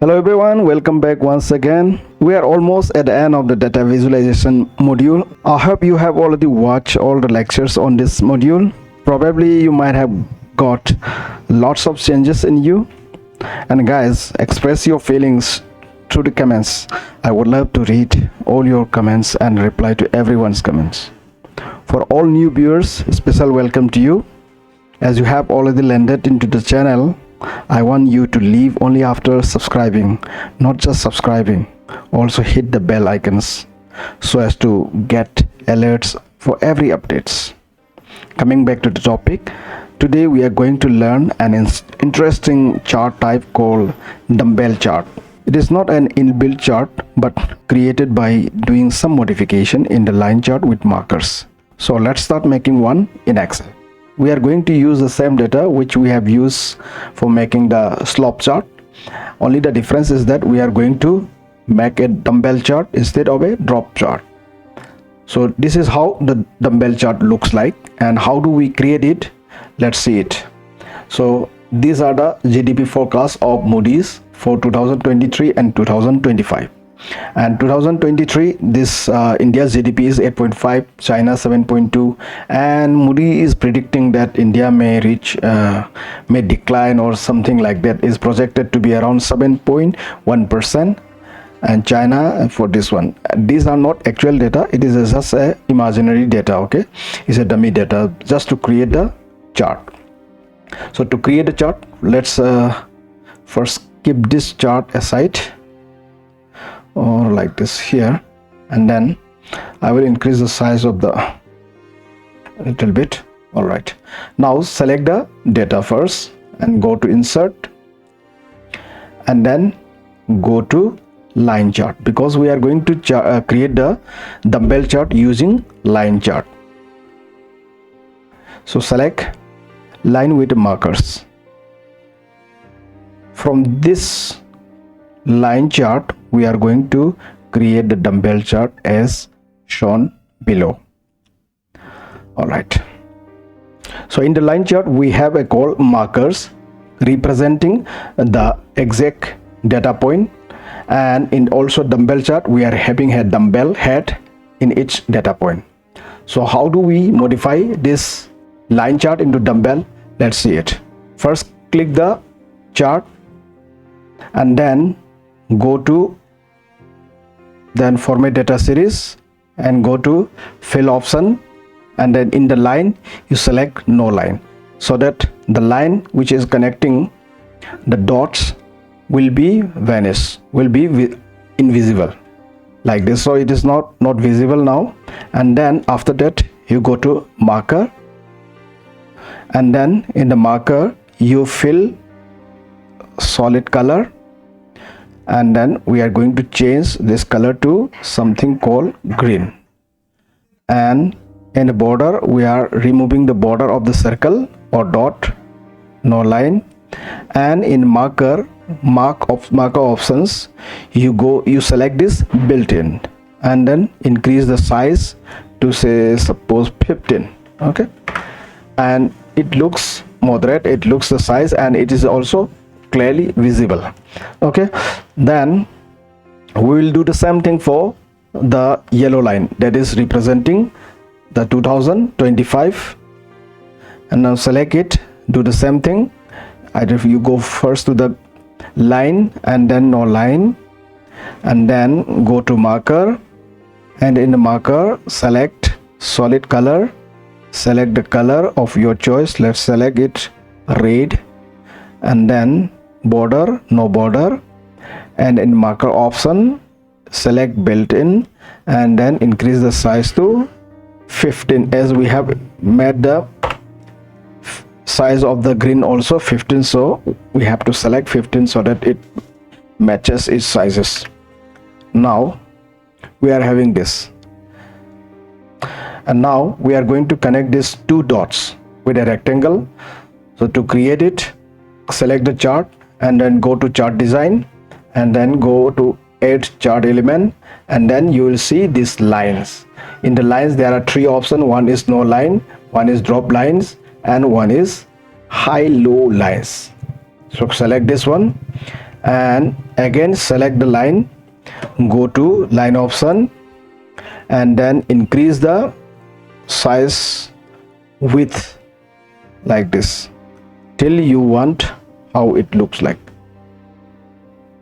Hello everyone, welcome back once again. We are almost at the end of the data visualization module. I hope you have already watched all the lectures on this module. Probably you might have got lots of changes in you. And guys, express your feelings through the comments. I would love to read all your comments and reply to everyone's comments. For all new viewers, special welcome to you. As you have already landed into the channel, I want you to leave only after subscribing, not just subscribing. Also hit the bell icons so as to get alerts for every updates. Coming back to the topic, today we are going to learn an interesting chart type called dumbbell chart. It is not an inbuilt chart but created by doing some modification in the line chart with markers. So let's start making one in Excel. We are going to use the same data which we have used for making the slope chart. Only the difference is that we are going to make a dumbbell chart instead of a drop chart. So this is how the dumbbell chart looks like, and how do we create it? Let's see it. So these are the GDP forecasts of Moody's for 2023 and 2025. And 2023, this India's GDP is 8.5, China 7.2, and Moody is predicting that India may decline or something like that. Is projected to be around 7.1%, and China for this one. These are not actual data, it is just a imaginary data. Okay, it's a dummy data just to create the chart. So to create a chart, let's first keep this chart aside, or like this here, and then I will increase the size of the little bit. All right, now select the data first and go to insert, and then go to line chart, because we are going to create the dumbbell chart using line chart. So select line with markers. From this line chart we are going to create the dumbbell chart as shown below. All right, so in the line chart we have a call markers representing the exact data point, and in also dumbbell chart we are having a dumbbell head in each data point. So how do we modify this line chart into dumbbell? Let's see it. First click the chart and then go to format data series and go to fill option, and then in the line you select no line, so that the line which is connecting the dots will be invisible like this. So it is not visible now. And then after that you go to marker, and then in the marker you fill solid color, and then we are going to change this color to something called green. And in the border we are removing the border of the circle or dot, no line. And in marker options you select this built-in, and then increase the size to say suppose 15. Okay, and it looks moderate, it looks the size, and it is also clearly visible. Okay, then we will do the same thing for the yellow line that is representing the 2025, and now select it, do the same thing. Either you go first to the line and then no line, and then go to marker, and in the marker select solid color, select the color of your choice. Let's select it red, and then border, no border, and in marker option select built-in, and then increase the size to 15, as we have made the size of the green also 15, so we have to select 15 so that it matches its sizes. Now we are having this, and now we are going to connect these two dots with a rectangle. So to create it, select the chart and then go to chart design, and then go to add chart element, and then you will see these lines. In the lines there are three options. One is no line, one is drop lines, and one is high low lines. So select this one, and again select the line, go to line option, and then increase the size width like this till you want how it looks like.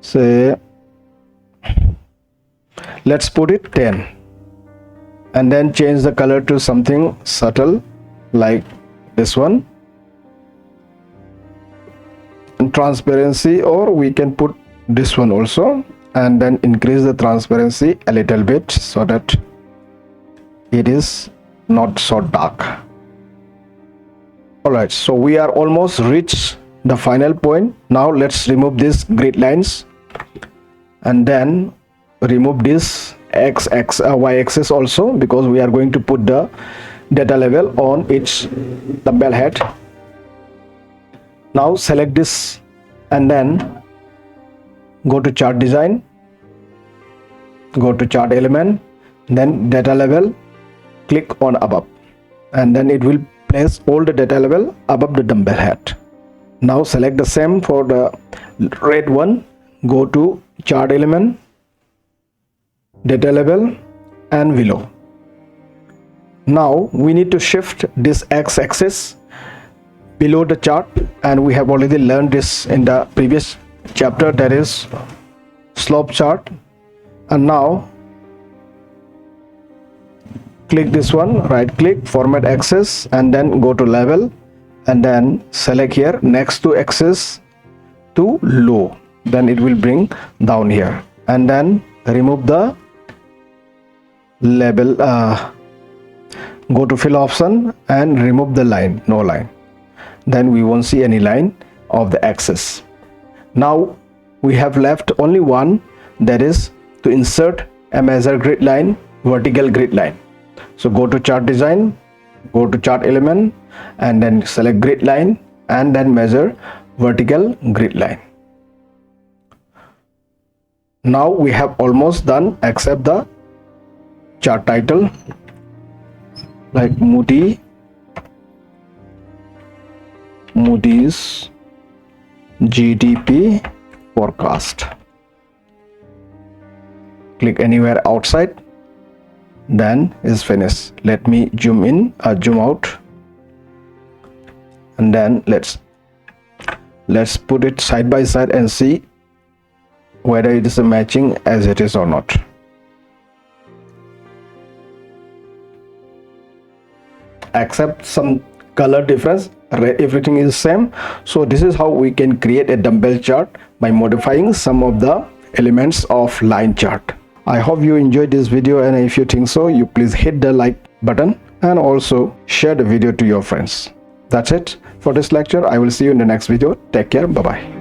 Say let's put it 10, and then change the color to something subtle like this one, and transparency, or we can put this one also, and then increase the transparency a little bit so that it is not so dark. Alright, so we are almost reached the final point. Now let's remove these grid lines, and then remove this y axis also, because we are going to put the data level on each dumbbell head. Now select this and then go to chart design, go to chart element, then data level, click on above, and then it will place all the data level above the dumbbell head. Now select the same for the red one, go to chart element, data level, and below. Now we need to shift this x-axis below the chart, and we have already learned this in the previous chapter, that is slope chart. And now click this one, right click, format axis, and then go to level, and then select here next to axis to low, then it will bring down here, and then remove the label, go to fill option and remove the line, no line, then we won't see any line of the axis. Now we have left only one, that is to insert a measure grid line, vertical grid line. So go to chart design, go to chart element, and then select grid line, and then measure vertical grid line. Now we have almost done, except the chart title like Moody's GDP forecast. Click anywhere outside, then is finished. Let me zoom in, zoom out, and then let's put it side by side and see whether it is matching as it is or not. Except some color difference, everything is same. So this is how we can create a dumbbell chart by modifying some of the elements of line chart. I hope you enjoyed this video, and if you think so, you please hit the like button and also share the video to your friends. That's it for this lecture. I will see you in the next video. Take care. Bye bye.